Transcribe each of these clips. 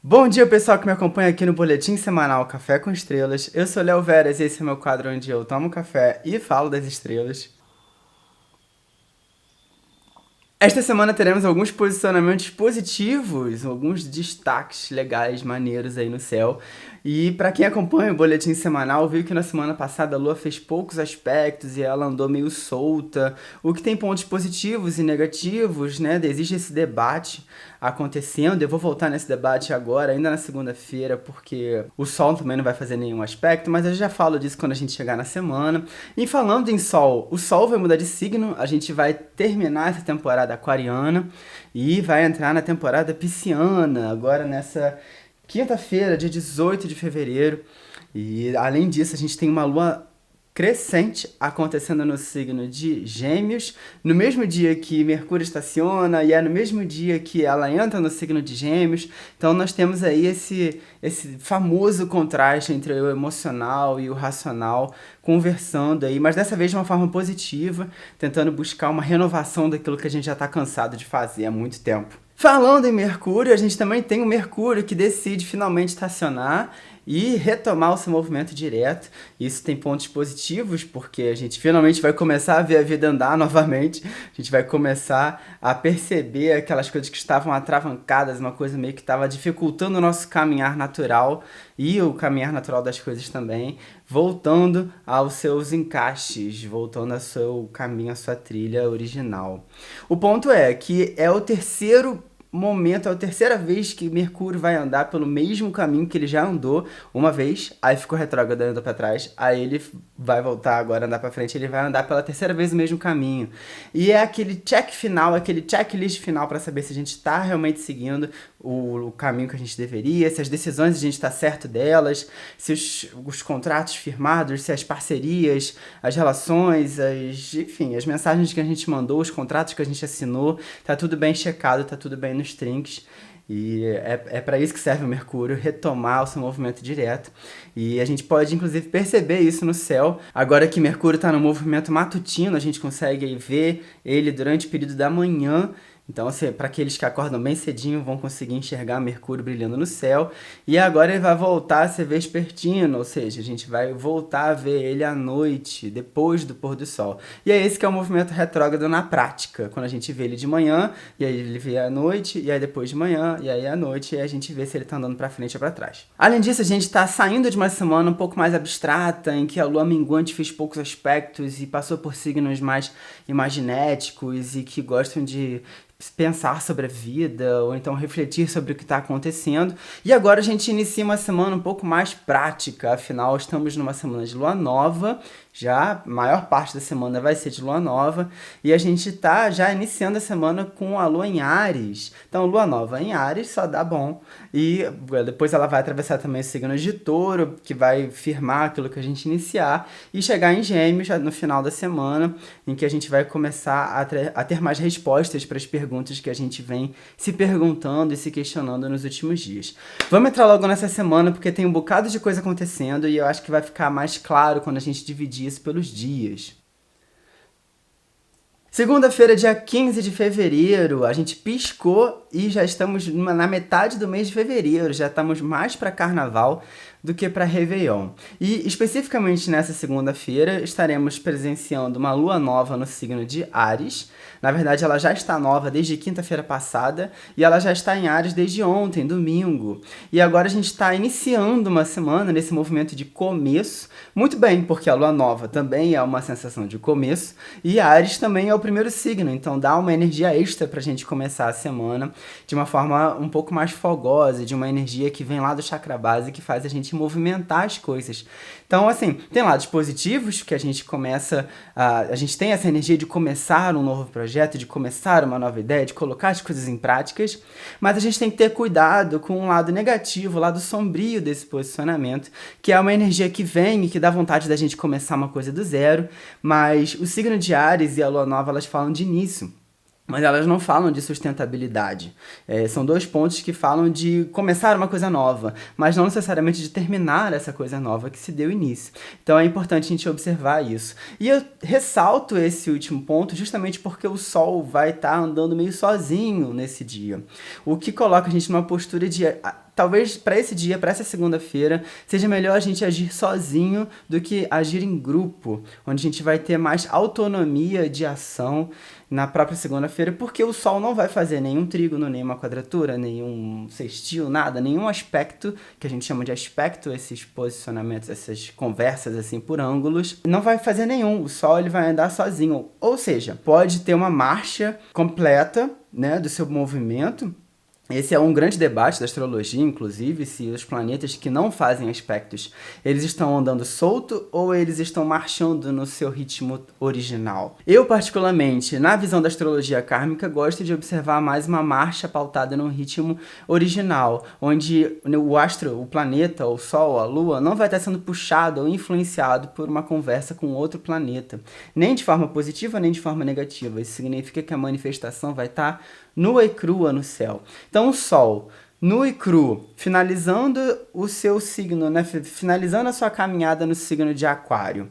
Bom dia, pessoal que me acompanha aqui no Boletim Semanal Café com Estrelas. Eu sou Léo Veras e esse é meu quadro onde eu tomo café e falo das estrelas. Esta semana teremos alguns posicionamentos positivos, alguns destaques legais, maneiros aí no céu. E para quem acompanha o boletim semanal, viu que na semana passada a Lua fez poucos aspectos e ela andou meio solta, o que tem pontos positivos e negativos, né? Existe esse debate acontecendo. Eu vou voltar nesse debate agora, ainda na segunda-feira, porque o Sol também não vai fazer nenhum aspecto, mas eu já falo disso quando a gente chegar na semana. E falando em Sol, o Sol vai mudar de signo, a gente vai terminar essa temporada aquariana e vai entrar na temporada pisciana, agora nessa quinta-feira, dia 18 de fevereiro. E além disso, a gente tem uma lua crescente acontecendo no signo de Gêmeos, no mesmo dia que Mercúrio estaciona e é no mesmo dia que ela entra no signo de Gêmeos. Então nós temos aí esse famoso contraste entre o emocional e o racional conversando aí, mas dessa vez de uma forma positiva, tentando buscar uma renovação daquilo que a gente já está cansado de fazer há muito tempo. Falando em Mercúrio, a gente também tem o Mercúrio que decide finalmente estacionar e retomar o seu movimento direto. Isso tem pontos positivos, porque a gente finalmente vai começar a ver a vida andar novamente, a gente vai começar a perceber aquelas coisas que estavam atravancadas, uma coisa meio que estava dificultando o nosso caminhar natural e o caminhar natural das coisas também, voltando aos seus encaixes, voltando ao seu caminho, à sua trilha original. O ponto é que é o terceiro momento, é a terceira vez que Mercúrio vai andar pelo mesmo caminho que ele já andou uma vez, aí ficou retrógrado, andou para trás, aí ele vai voltar agora, andar para frente, ele vai andar pela terceira vez o mesmo caminho. E é aquele check final, aquele checklist final para saber se a gente está realmente seguindo o caminho que a gente deveria, se as decisões a gente está certo delas, se os contratos firmados, se as parcerias, as relações, enfim, as mensagens que a gente mandou, os contratos que a gente assinou, tá tudo bem checado, tá tudo bem nos trinques. E é para isso que serve o Mercúrio, retomar o seu movimento direto. E a gente pode, inclusive, perceber isso no céu. Agora que Mercúrio está no movimento matutino, a gente consegue ver ele durante o período da manhã. Então, assim, para aqueles que acordam bem cedinho, vão conseguir enxergar Mercúrio brilhando no céu. E agora ele vai voltar a ser vespertino, ou seja, a gente vai voltar a ver ele à noite, depois do pôr do sol. E é esse que é o movimento retrógrado na prática, quando a gente vê ele de manhã, e aí ele vê à noite, e aí depois de manhã, e aí à noite, e aí a gente vê se ele está andando para frente ou para trás. Além disso, a gente está saindo de uma semana um pouco mais abstrata, em que a lua minguante fez poucos aspectos e passou por signos mais imaginéticos e que gostam de pensar sobre a vida, ou então refletir sobre o que está acontecendo. E agora a gente inicia uma semana um pouco mais prática, afinal estamos numa semana de lua nova, já a maior parte da semana vai ser de lua nova, e a gente está já iniciando a semana com a lua em Áries. Então, lua nova em Áries só dá bom, e depois ela vai atravessar também o signo de Touro, que vai firmar aquilo que a gente iniciar, e chegar em Gêmeos já no final da semana, em que a gente vai começar a ter mais respostas para as perguntas que a gente vem se perguntando e se questionando nos últimos dias. Vamos entrar logo nessa semana, porque tem um bocado de coisa acontecendo, e eu acho que vai ficar mais claro quando a gente dividir isso pelos dias. Segunda-feira, dia 15 de fevereiro, a gente piscou e já estamos na metade do mês de fevereiro, já estamos mais para carnaval do que para Réveillon. E especificamente nessa segunda-feira estaremos presenciando uma lua nova no signo de Áries. Na verdade, ela já está nova desde quinta-feira passada e ela já está em Áries desde ontem, domingo. E agora a gente está iniciando uma semana nesse movimento de começo. Muito bem, porque a lua nova também é uma sensação de começo e Áries também é o primeiro signo, então dá uma energia extra para a gente começar a semana de uma forma um pouco mais fogosa, de uma energia que vem lá do chakra base, que faz a gente movimentar as coisas. Então, assim, tem lados positivos, que a gente começa, a gente tem essa energia de começar um novo projeto, de começar uma nova ideia, de colocar as coisas em práticas, mas a gente tem que ter cuidado com o lado negativo, o lado sombrio desse posicionamento, que é uma energia que vem e que dá vontade da gente começar uma coisa do zero, mas o signo de Áries e a lua nova, elas falam de início. Mas elas não falam de sustentabilidade. São dois pontos que falam de começar uma coisa nova, mas não necessariamente de terminar essa coisa nova que se deu início. Então é importante a gente observar isso. E eu ressalto esse último ponto justamente porque o Sol vai estar andando meio sozinho nesse dia. O que coloca a gente numa postura de talvez para esse dia, para essa segunda-feira, seja melhor a gente agir sozinho do que agir em grupo, onde a gente vai ter mais autonomia de ação na própria segunda-feira, porque o Sol não vai fazer nenhum trígono, nenhuma quadratura, nenhum sextil, nada, nenhum aspecto, que a gente chama de aspecto, esses posicionamentos, essas conversas assim por ângulos, não vai fazer nenhum. O Sol ele vai andar sozinho, ou seja, pode ter uma marcha completa, né, do seu movimento. Esse é um grande debate da astrologia, inclusive, se os planetas que não fazem aspectos, eles estão andando solto ou eles estão marchando no seu ritmo original. Eu, particularmente, na visão da astrologia kármica, gosto de observar mais uma marcha pautada no ritmo original, onde o astro, o planeta, o Sol, a Lua, não vai estar sendo puxado ou influenciado por uma conversa com outro planeta, nem de forma positiva, nem de forma negativa. Isso significa que a manifestação vai estar nua e crua no céu. Então, o Sol, nu e cru, finalizando o seu signo, né? Finalizando a sua caminhada no signo de Aquário,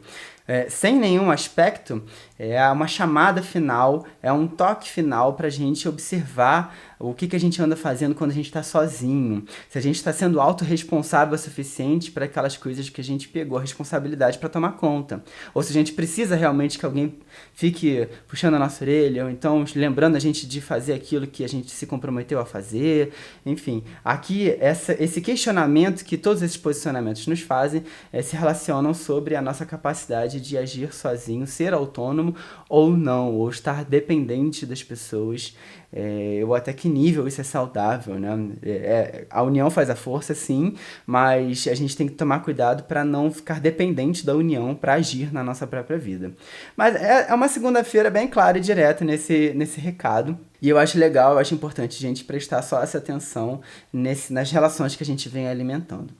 sem nenhum aspecto, é uma chamada final, é um toque final para a gente observar o que a gente anda fazendo quando a gente está sozinho. Se a gente está sendo autorresponsável o suficiente para aquelas coisas que a gente pegou a responsabilidade para tomar conta. Ou se a gente precisa realmente que alguém fique puxando a nossa orelha, ou então lembrando a gente de fazer aquilo que a gente se comprometeu a fazer. Enfim, aqui esse questionamento que todos esses posicionamentos nos fazem se relacionam sobre a nossa capacidade de agir sozinho, ser autônomo ou não, ou estar dependente das pessoas, ou até que nível isso é saudável, né? A união faz a força, sim, mas a gente tem que tomar cuidado para não ficar dependente da união para agir na nossa própria vida. Mas é uma segunda-feira bem clara e direta nesse recado. E eu acho legal, eu acho importante a gente prestar só essa atenção nas relações que a gente vem alimentando.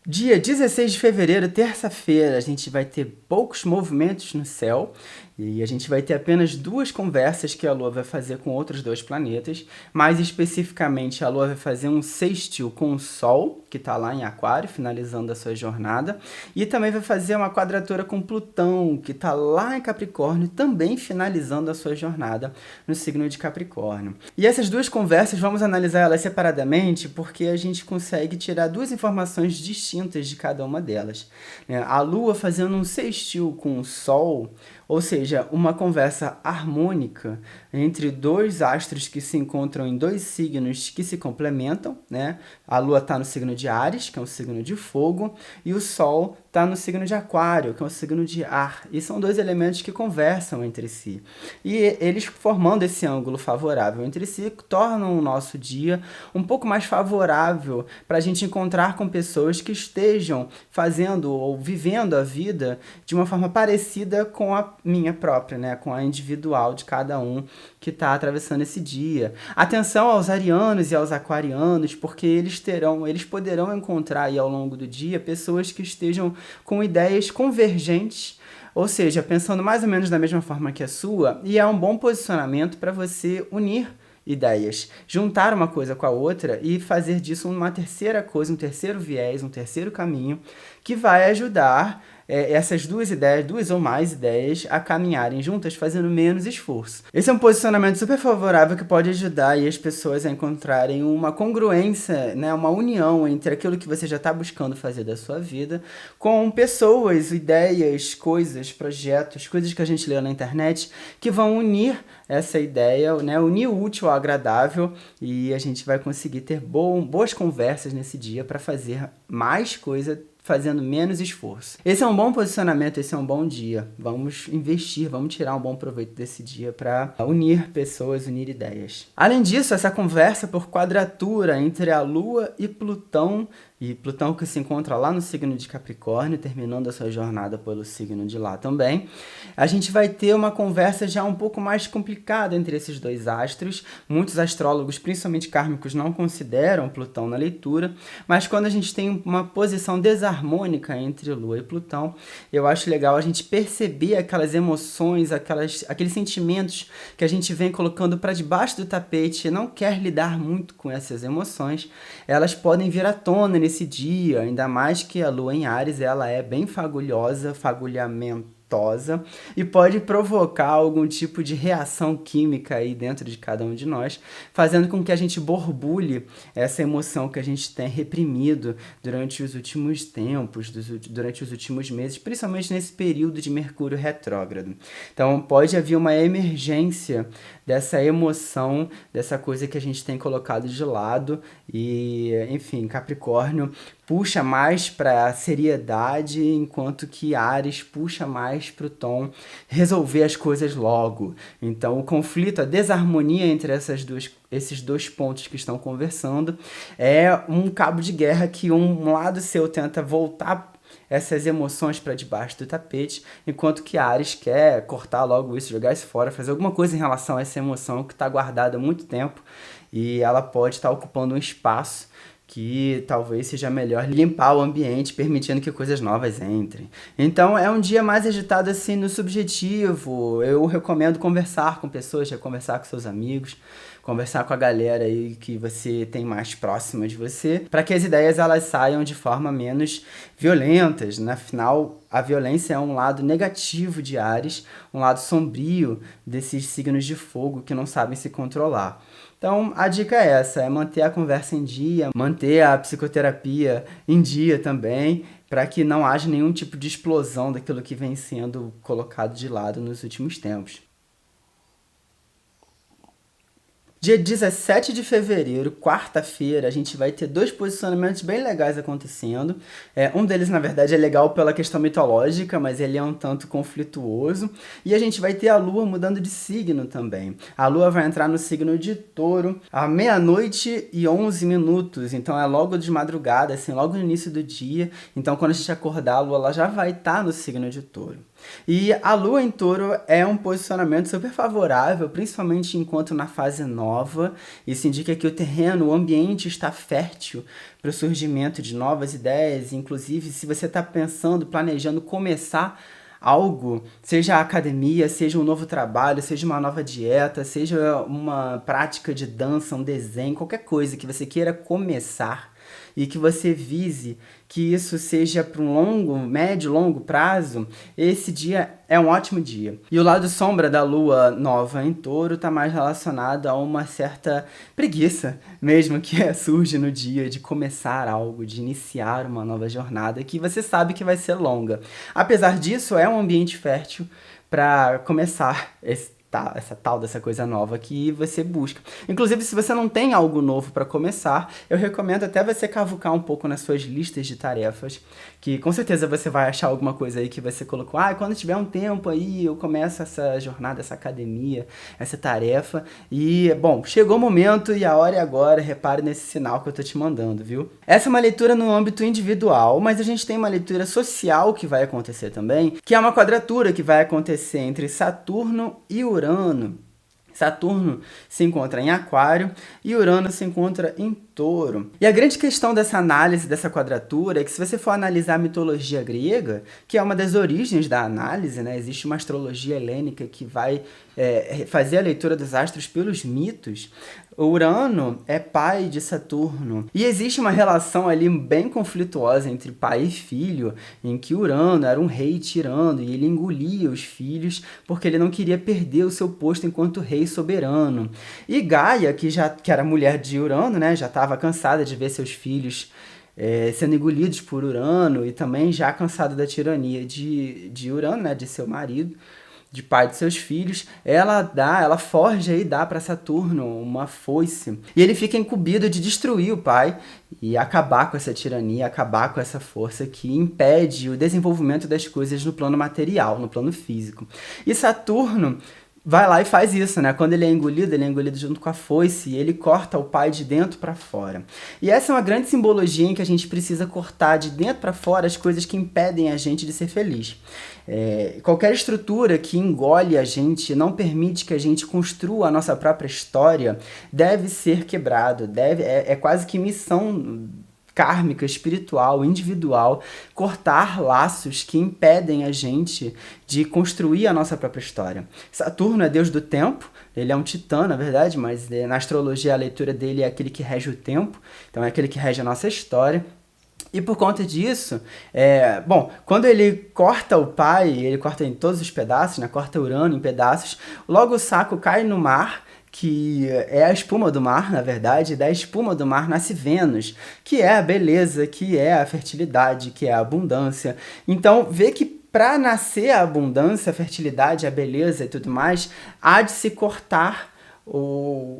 Dia 16 de fevereiro, terça-feira, a gente vai ter poucos movimentos no céu e a gente vai ter apenas 2 conversas que a Lua vai fazer com outros 2 planetas. Mais especificamente, a Lua vai fazer um sextil com o Sol, que está lá em Aquário, finalizando a sua jornada. E também vai fazer uma quadratura com Plutão, que está lá em Capricórnio, também finalizando a sua jornada no signo de Capricórnio. E essas 2 conversas, vamos analisar elas separadamente, porque a gente consegue tirar 2 informações distintas de cada uma delas. A Lua fazendo um sextil com o Sol, ou seja, uma conversa harmônica entre 2 astros que se encontram em 2 signos que se complementam, né? A Lua está no signo de Áries, que é um signo de fogo, e o Sol está no signo de Aquário, que é um signo de ar. E são 2 elementos que conversam entre si. E eles, formando esse ângulo favorável entre si, tornam o nosso dia um pouco mais favorável para a gente encontrar com pessoas que estejam fazendo ou vivendo a vida de uma forma parecida com a minha própria, né? Com a individual de cada um que está atravessando esse dia. Atenção aos arianos e aos aquarianos, porque eles poderão encontrar aí ao longo do dia pessoas que estejam com ideias convergentes, ou seja, pensando mais ou menos da mesma forma que a sua, e é um bom posicionamento para você unir ideias, juntar uma coisa com a outra e fazer disso uma terceira coisa, um terceiro viés, um terceiro caminho que vai ajudar essas 2 ideias, 2 ou mais ideias, a caminharem juntas, fazendo menos esforço. Esse é um posicionamento super favorável que pode ajudar aí as pessoas a encontrarem uma congruência, né, uma união entre aquilo que você já está buscando fazer da sua vida com pessoas, ideias, coisas, projetos, coisas que a gente lê na internet que vão unir essa ideia, né, unir o útil ao agradável, e a gente vai conseguir ter boas conversas nesse dia para fazer mais coisa fazendo menos esforço. Esse é um bom posicionamento, esse é um bom dia. Vamos investir, vamos tirar um bom proveito desse dia para unir pessoas, unir ideias. Além disso, essa conversa por quadratura entre a Lua e Plutão que se encontra lá no signo de Capricórnio, terminando a sua jornada pelo signo de lá também, a gente vai ter uma conversa já um pouco mais complicada entre esses 2 astros. Muitos astrólogos, principalmente kármicos, não consideram Plutão na leitura, mas quando a gente tem uma posição desarmônica entre Lua e Plutão, eu acho legal a gente perceber aquelas emoções, aqueles sentimentos que a gente vem colocando para debaixo do tapete e não quer lidar muito com essas emoções. Elas podem vir à tona nesse dia, ainda mais que a Lua em Áries, ela é bem fagulhosa, fagulhamento, gostosa e pode provocar algum tipo de reação química aí dentro de cada um de nós, fazendo com que a gente borbulhe essa emoção que a gente tem reprimido durante os últimos tempos, durante os últimos meses, principalmente nesse período de Mercúrio retrógrado. Então pode haver uma emergência dessa emoção, dessa coisa que a gente tem colocado de lado e, enfim, Capricórnio puxa mais para a seriedade, enquanto que Áries puxa mais para o tom resolver as coisas logo. Então o conflito, a desarmonia entre esses dois pontos que estão conversando é um cabo de guerra que um lado seu tenta voltar essas emoções para debaixo do tapete, enquanto que Áries quer cortar logo isso, jogar isso fora, fazer alguma coisa em relação a essa emoção que está guardada há muito tempo e ela pode estar ocupando um espaço que talvez seja melhor limpar o ambiente, permitindo que coisas novas entrem. Então é um dia mais agitado assim no subjetivo. Eu recomendo conversar com pessoas, conversar com seus amigos, conversar com a galera aí que você tem mais próxima de você, para que as ideias elas saiam de forma menos violentas. Na final, a violência é um lado negativo de Áries, um lado sombrio desses signos de fogo que não sabem se controlar. Então, a dica é essa, é manter a conversa em dia, manter a psicoterapia em dia também, para que não haja nenhum tipo de explosão daquilo que vem sendo colocado de lado nos últimos tempos. Dia 17 de fevereiro, quarta-feira, a gente vai ter 2 posicionamentos bem legais acontecendo. Um deles, na verdade, é legal pela questão mitológica, mas ele é um tanto conflituoso. E a gente vai ter a Lua mudando de signo também. A Lua vai entrar no signo de Touro à 00:11. Então é logo de madrugada, assim, logo no início do dia. Então quando a gente acordar, a Lua ela já vai estar no signo de Touro. E a Lua em Touro é um posicionamento super favorável, principalmente enquanto na fase nova. Isso indica que o terreno, o ambiente está fértil para o surgimento de novas ideias. Inclusive, se você está pensando, planejando começar algo, seja a academia, seja um novo trabalho, seja uma nova dieta, seja uma prática de dança, um desenho, qualquer coisa que você queira começar e que você vise que isso seja para um médio, longo prazo, esse dia é um ótimo dia. E o lado sombra da Lua nova em Touro está mais relacionado a uma certa preguiça, mesmo que surge no dia de começar algo, de iniciar uma nova jornada, que você sabe que vai ser longa. Apesar disso, é um ambiente fértil para começar essa coisa nova que você busca. Inclusive, se você não tem algo novo para começar, eu recomendo até você cavucar um pouco nas suas listas de tarefas, que com certeza você vai achar alguma coisa aí que você colocou, quando tiver um tempo aí, eu começo essa jornada, essa academia, essa tarefa, e, bom, chegou o momento e a hora é agora, repare nesse sinal que eu tô te mandando, viu? Essa é uma leitura no âmbito individual, mas a gente tem uma leitura social que vai acontecer também, que é uma quadratura que vai acontecer entre Saturno e Urano. Saturno se encontra em Aquário e Urano se encontra em Touro. E a grande questão dessa análise, dessa quadratura, é que se você for analisar a mitologia grega, que é uma das origens da análise, né? Existe uma astrologia helênica que vai fazer a leitura dos astros pelos mitos. Urano é pai de Saturno. E existe uma relação ali bem conflituosa entre pai e filho, em que Urano era um rei tirano e ele engolia os filhos porque ele não queria perder o seu posto enquanto rei soberano. E Gaia, que era mulher de Urano, né, já estava cansada de ver seus filhos sendo engolidos por Urano e também já cansada da tirania de Urano, né, de seu marido, de pai de seus filhos, ela forja e dá para Saturno uma foice. E ele fica incumbido de destruir o pai e acabar com essa tirania, acabar com essa força que impede o desenvolvimento das coisas no plano material, no plano físico. E Saturno vai lá e faz isso, né? Quando ele é engolido junto com a foice e ele corta o pai de dentro para fora. E essa é uma grande simbologia em que a gente precisa cortar de dentro para fora as coisas que impedem a gente de ser feliz. Qualquer estrutura que engole a gente, não permite que a gente construa a nossa própria história, deve ser quebrado. É quase que missão kármica, espiritual, individual, cortar laços que impedem a gente de construir a nossa própria história. Saturno é deus do tempo, ele é um titã, na verdade, mas na astrologia a leitura dele é aquele que rege o tempo, então é aquele que rege a nossa história. E por conta disso, bom, quando ele corta o pai, ele corta em todos os pedaços, né? Corta Urano em pedaços, logo o saco cai no mar, que é a espuma do mar, na verdade, e da espuma do mar nasce Vênus, que é a beleza, que é a fertilidade, que é a abundância. Então, vê que para nascer a abundância, a fertilidade, a beleza e tudo mais, há de se cortar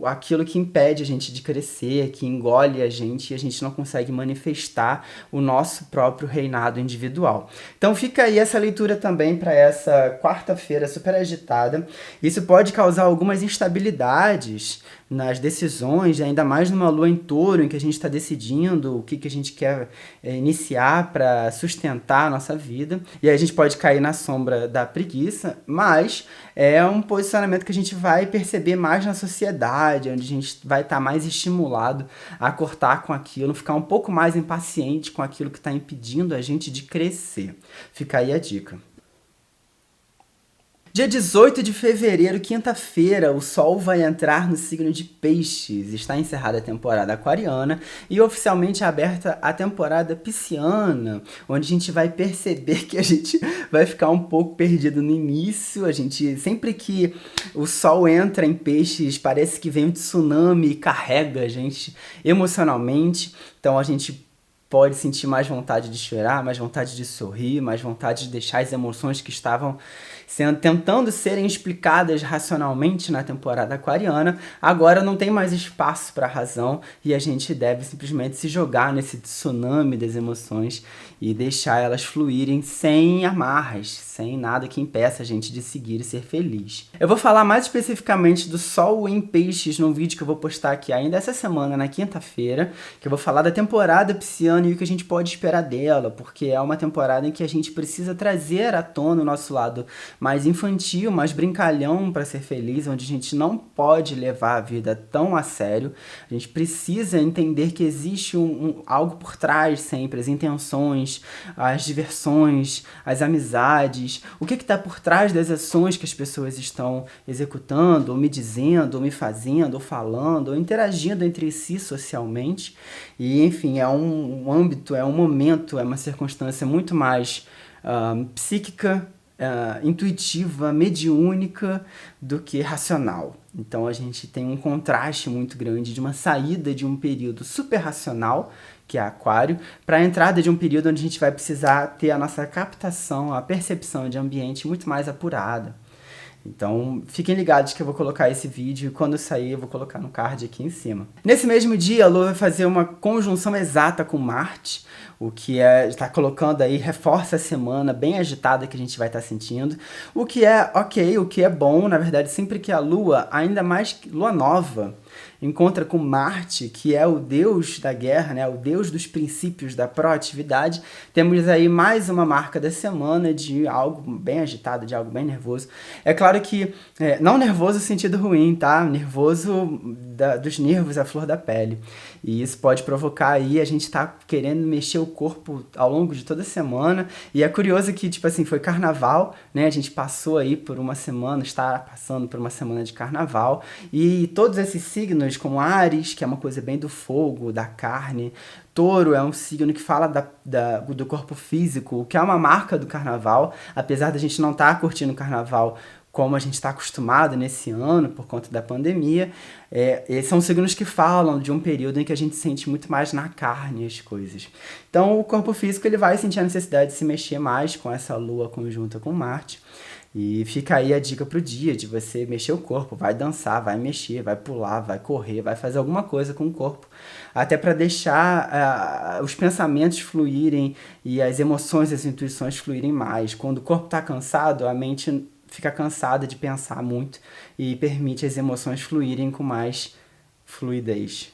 aquilo que impede a gente de crescer, que engole a gente e a gente não consegue manifestar o nosso próprio reinado individual. Então fica aí essa leitura também para essa quarta-feira super agitada. Isso pode causar algumas instabilidades nas decisões, ainda mais numa lua em touro, em que a gente está decidindo o que a gente quer iniciar para sustentar a nossa vida. E aí a gente pode cair na sombra da preguiça, mas é um posicionamento que a gente vai perceber mais na sociedade, onde a gente vai estar mais estimulado a cortar com aquilo, ficar um pouco mais impaciente com aquilo que está impedindo a gente de crescer. Fica aí a dica. Dia 18 de fevereiro, quinta-feira, o Sol vai entrar no signo de Peixes. Está encerrada a temporada aquariana e oficialmente aberta a temporada pisciana, onde a gente vai perceber que a gente vai ficar um pouco perdido no início. Sempre que o Sol entra em Peixes, parece que vem um tsunami e carrega a gente emocionalmente. Então a gente pode sentir mais vontade de chorar, mais vontade de sorrir, mais vontade de deixar as emoções que estavam tentando serem explicadas racionalmente na temporada aquariana. Agora não tem mais espaço para a razão e a gente deve simplesmente se jogar nesse tsunami das emoções e deixar elas fluírem sem amarras, sem nada que impeça a gente de seguir e ser feliz. Eu vou falar mais especificamente do Sol em Peixes num vídeo que eu vou postar aqui ainda essa semana, na quinta-feira, que eu vou falar da temporada pisciana e o que a gente pode esperar dela, porque é uma temporada em que a gente precisa trazer à tona o nosso lado mais infantil, mais brincalhão para ser feliz, onde a gente não pode levar a vida tão a sério. A gente precisa entender que existe algo por trás sempre, as intenções, as diversões, as amizades, o que está por trás das ações que as pessoas estão executando, ou me dizendo, ou me fazendo, ou falando, ou interagindo entre si socialmente. E, enfim, é um âmbito, é um momento, é uma circunstância muito mais psíquica, intuitiva, mediúnica do que racional. Então a gente tem um contraste muito grande de uma saída de um período super racional, que é Aquário, para a entrada de um período onde a gente vai precisar ter a nossa captação, a percepção de ambiente muito mais apurada. Então, fiquem ligados que eu vou colocar esse vídeo e quando sair eu vou colocar no card aqui em cima. Nesse mesmo dia, a Lua vai fazer uma conjunção exata com Marte, o que está colocando aí, reforça a semana bem agitada que a gente vai estar sentindo, o que é ok, o que é bom, na verdade, sempre que a Lua, ainda mais Lua nova, encontra com Marte, que é o deus da guerra, né, o deus dos princípios da proatividade, temos aí mais uma marca da semana de algo bem agitado, de algo bem nervoso. É claro que, não nervoso no sentido ruim, tá? Nervoso dos nervos à flor da pele. E isso pode provocar aí a gente tá querendo mexer o corpo ao longo de toda a semana. E é curioso que, tipo assim, foi carnaval, né? A gente passou aí por uma semana, está passando por uma semana de carnaval. E todos esses signos, como Áries, que é uma coisa bem do fogo, da carne. Touro é um signo que fala do corpo físico, que é uma marca do carnaval. Apesar da gente não estar curtindo o carnaval como a gente está acostumado nesse ano, por conta da pandemia, são signos que falam de um período em que a gente sente muito mais na carne as coisas. Então, o corpo físico ele vai sentir a necessidade de se mexer mais com essa lua conjunta com Marte. E fica aí a dica pro dia de você mexer o corpo, vai dançar, vai mexer, vai pular, vai correr, vai fazer alguma coisa com o corpo, até para deixar os pensamentos fluírem e as emoções, as intuições fluírem mais. Quando o corpo está cansado, a mente fica cansada de pensar muito e permite as emoções fluírem com mais fluidez.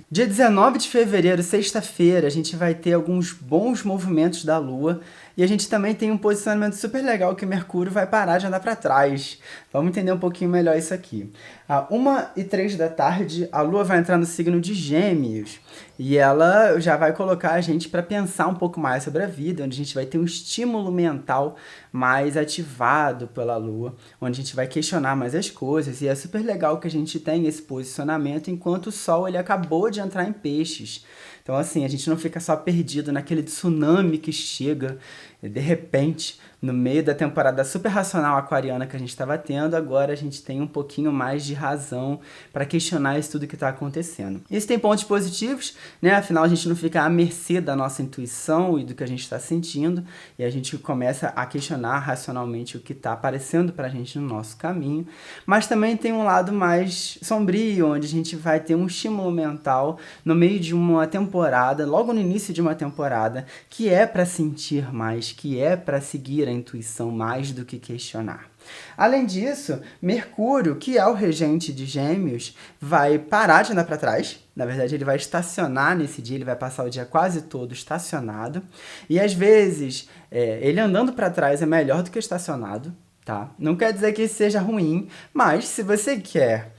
Dia 19 de fevereiro, sexta-feira, a gente vai ter alguns bons movimentos da Lua e a gente também tem um posicionamento super legal que Mercúrio vai parar de andar para trás. Vamos entender um pouquinho melhor isso aqui. Às 1h03 da tarde, a Lua vai entrar no signo de Gêmeos e ela já vai colocar a gente para pensar um pouco mais sobre a vida, onde a gente vai ter um estímulo mental mais ativado pela Lua, onde a gente vai questionar mais as coisas, e é super legal que a gente tenha esse posicionamento enquanto o Sol ele acabou de entrar em Peixes. Então, assim, a gente não fica só perdido naquele tsunami que chega de repente, no meio da temporada super racional aquariana que a gente estava tendo, agora a gente tem um pouquinho mais de razão para questionar isso tudo que está acontecendo. Isso tem pontos positivos, né? Afinal, a gente não fica à mercê da nossa intuição e do que a gente está sentindo, e a gente começa a questionar racionalmente o que está aparecendo para a gente no nosso caminho. Mas também tem um lado mais sombrio, onde a gente vai ter um estímulo mental no meio de uma temporada, logo no início de uma temporada, que é para sentir mais, que é para seguir a intuição mais do que questionar. Além disso, Mercúrio, que é o regente de Gêmeos, vai parar de andar para trás. Na verdade, ele vai estacionar nesse dia, ele vai passar o dia quase todo estacionado. E às vezes, ele andando para trás é melhor do que estacionado, tá? Não quer dizer que isso seja ruim, mas se você quer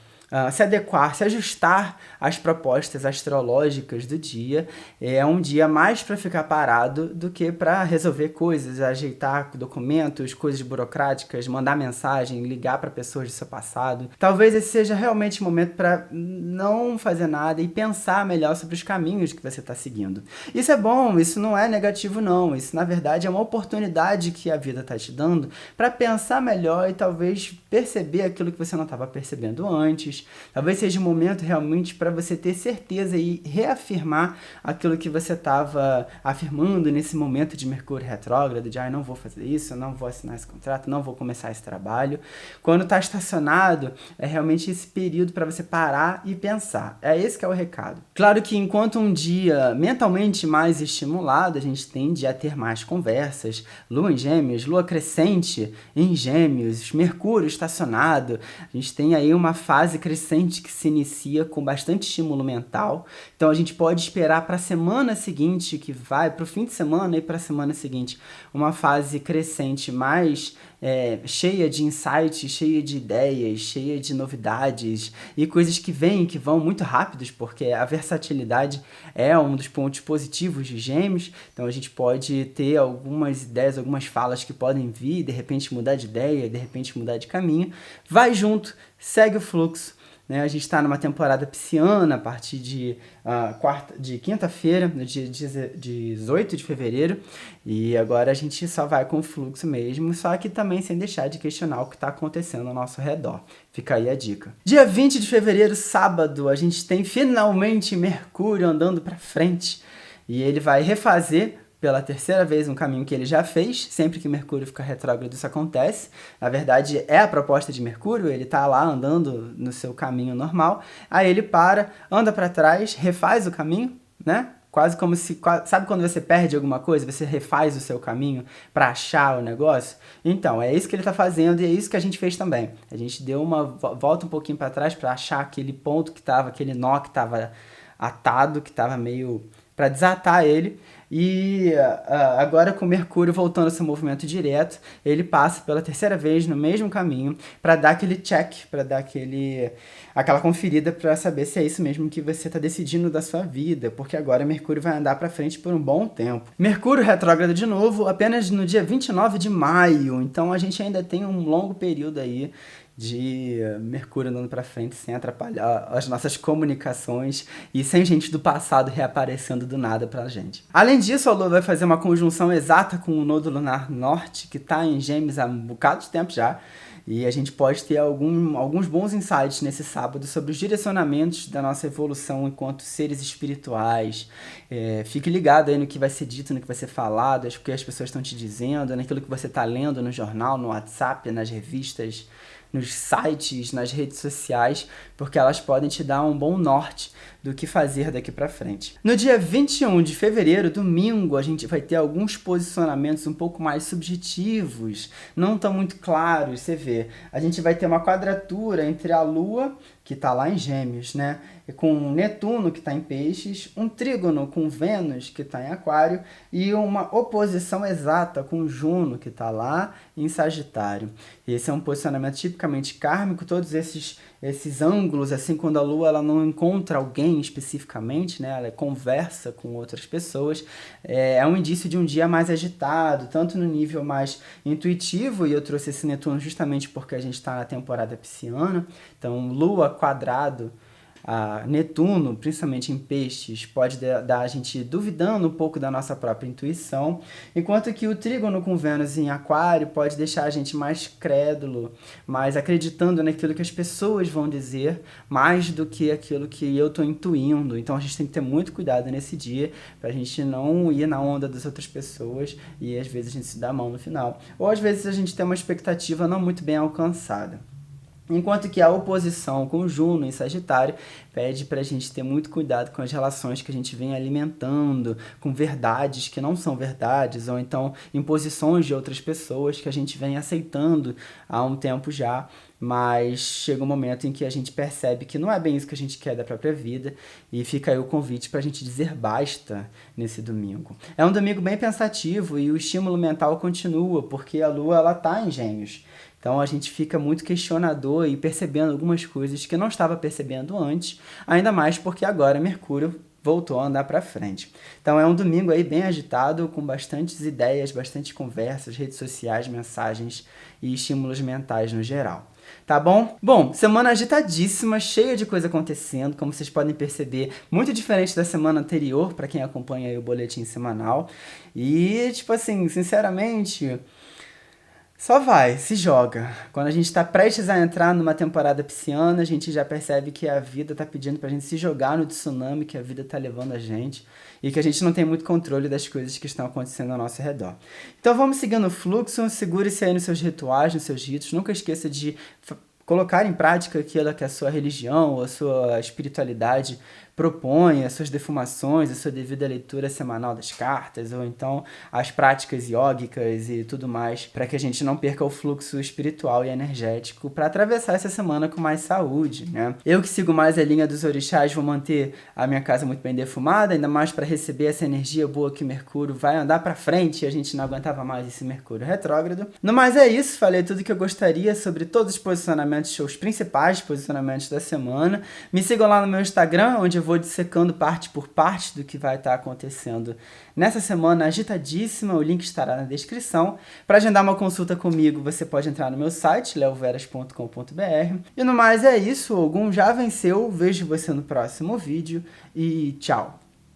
se adequar, se ajustar às propostas astrológicas do dia, é um dia mais para ficar parado do que para resolver coisas, ajeitar documentos, coisas burocráticas, mandar mensagem, ligar para pessoas do seu passado. Talvez esse seja realmente o momento para não fazer nada e pensar melhor sobre os caminhos que você está seguindo. Isso é bom, isso não é negativo não, isso na verdade é uma oportunidade que a vida está te dando para pensar melhor e talvez perceber aquilo que você não estava percebendo antes. Talvez seja um momento realmente para você ter certeza e reafirmar aquilo que você estava afirmando nesse momento de Mercúrio retrógrado, de não vou fazer isso, não vou assinar esse contrato, não vou começar esse trabalho. Quando está estacionado, é realmente esse período para você parar e pensar. É esse que é o recado. Claro que enquanto um dia mentalmente mais estimulado, a gente tende a ter mais conversas, Lua em Gêmeos, Lua crescente em Gêmeos, Mercúrio estacionado, a gente tem aí uma fase crescente que se inicia com bastante estímulo mental. Então a gente pode esperar para a semana seguinte, que vai para o fim de semana e para a semana seguinte, uma fase crescente mais cheia de insights, cheia de ideias, cheia de novidades e coisas que vêm e que vão muito rápidos, porque a versatilidade é um dos pontos positivos de Gêmeos. Então a gente pode ter algumas ideias, algumas falas que podem vir, de repente mudar de ideia, de repente mudar de caminho. Vai junto, segue o fluxo. A gente está numa temporada pisciana a partir de quinta-feira, no dia 18 de fevereiro, e agora a gente só vai com o fluxo mesmo, só que também sem deixar de questionar o que está acontecendo ao nosso redor. Fica aí a dica. Dia 20 de fevereiro, sábado, a gente tem finalmente Mercúrio andando para frente, e ele vai refazer pela terceira vez um caminho que ele já fez. Sempre que Mercúrio fica retrógrado isso acontece. Na verdade é a proposta de Mercúrio, ele tá lá andando no seu caminho normal, aí ele para, anda para trás, refaz o caminho, né? Quase como se... Sabe quando você perde alguma coisa, você refaz o seu caminho para achar o negócio? Então, é isso que ele está fazendo e é isso que a gente fez também. A gente deu uma volta um pouquinho para trás para achar aquele ponto que estava, aquele nó que estava atado, que estava meio... para desatar ele. E agora com Mercúrio voltando ao seu movimento direto, ele passa pela terceira vez no mesmo caminho para dar aquele check, para dar aquela conferida para saber se é isso mesmo que você está decidindo da sua vida, porque agora Mercúrio vai andar para frente por um bom tempo. Mercúrio retrógrado de novo apenas no dia 29 de maio, então a gente ainda tem um longo período aí de Mercúrio andando para frente sem atrapalhar as nossas comunicações e sem gente do passado reaparecendo do nada pra gente. Além disso, a Lua vai fazer uma conjunção exata com o nodo lunar norte, que está em Gêmeos há um bocado de tempo já, e a gente pode ter alguns bons insights nesse sábado sobre os direcionamentos da nossa evolução enquanto seres espirituais. Fique ligado aí no que vai ser dito, no que vai ser falado, o que as pessoas estão te dizendo, naquilo que você está lendo no jornal, no WhatsApp, nas revistas, nos sites, nas redes sociais, porque elas podem te dar um bom norte do que fazer daqui para frente. No dia 21 de fevereiro, domingo, a gente vai ter alguns posicionamentos um pouco mais subjetivos, não tão muito claros, você vê. A gente vai ter uma quadratura entre a Lua, que está lá em Gêmeos, né? Com Netuno, que está em Peixes, um trígono com Vênus, que está em Aquário, e uma oposição exata com Juno, que está lá em Sagitário. Esse é um posicionamento tipicamente kármico, todos esses ângulos, assim, quando a Lua ela não encontra alguém especificamente, né? Ela conversa com outras pessoas, é um indício de um dia mais agitado, tanto no nível mais intuitivo, e eu trouxe esse Netuno justamente porque a gente está na temporada pisciana, então Lua quadrado A Netuno, principalmente em peixes, pode dar a gente duvidando um pouco da nossa própria intuição, enquanto que o trígono com Vênus em Aquário pode deixar a gente mais crédulo, mais acreditando naquilo que as pessoas vão dizer, mais do que aquilo que eu estou intuindo. Então a gente tem que ter muito cuidado nesse dia, para a gente não ir na onda das outras pessoas e às vezes a gente se dá a mão no final. Ou às vezes a gente tem uma expectativa não muito bem alcançada. Enquanto que a oposição com Juno em Sagitário pede para a gente ter muito cuidado com as relações que a gente vem alimentando, com verdades que não são verdades, ou então imposições de outras pessoas que a gente vem aceitando há um tempo já, mas chega um momento em que a gente percebe que não é bem isso que a gente quer da própria vida, e fica aí o convite para a gente dizer basta nesse domingo. É um domingo bem pensativo e o estímulo mental continua, porque a Lua ela está em Gêmeos. Então a gente fica muito questionador e percebendo algumas coisas que não estava percebendo antes, ainda mais porque agora Mercúrio voltou a andar para frente. Então é um domingo aí bem agitado, com bastantes ideias, bastante conversas, redes sociais, mensagens e estímulos mentais no geral. Tá bom? Bom, semana agitadíssima, cheia de coisa acontecendo, como vocês podem perceber, muito diferente da semana anterior, para quem acompanha aí o boletim semanal. E, tipo assim, sinceramente, só vai, se joga. Quando a gente está prestes a entrar numa temporada pisciana, a gente já percebe que a vida está pedindo para a gente se jogar no tsunami que a vida está levando a gente e que a gente não tem muito controle das coisas que estão acontecendo ao nosso redor. Então vamos seguindo o fluxo, segure-se aí nos seus rituais, nos seus ritos, nunca esqueça de colocar em prática aquilo que a sua religião ou a sua espiritualidade propõe, as suas defumações, a sua devida leitura semanal das cartas, ou então as práticas iógicas e tudo mais, para que a gente não perca o fluxo espiritual e energético para atravessar essa semana com mais saúde, né? Eu que sigo mais a linha dos orixás vou manter a minha casa muito bem defumada, ainda mais para receber essa energia boa que Mercúrio vai andar para frente e a gente não aguentava mais esse Mercúrio retrógrado. No mais é isso, falei tudo que eu gostaria sobre todos os posicionamentos, os principais posicionamentos da semana. Me sigam lá no meu Instagram, onde eu vou dissecando parte por parte do que vai estar acontecendo nessa semana agitadíssima. O link estará na descrição. Para agendar uma consulta comigo, você pode entrar no meu site, leoveras.com.br. E no mais é isso, Ogum já venceu. Vejo você no próximo vídeo e tchau!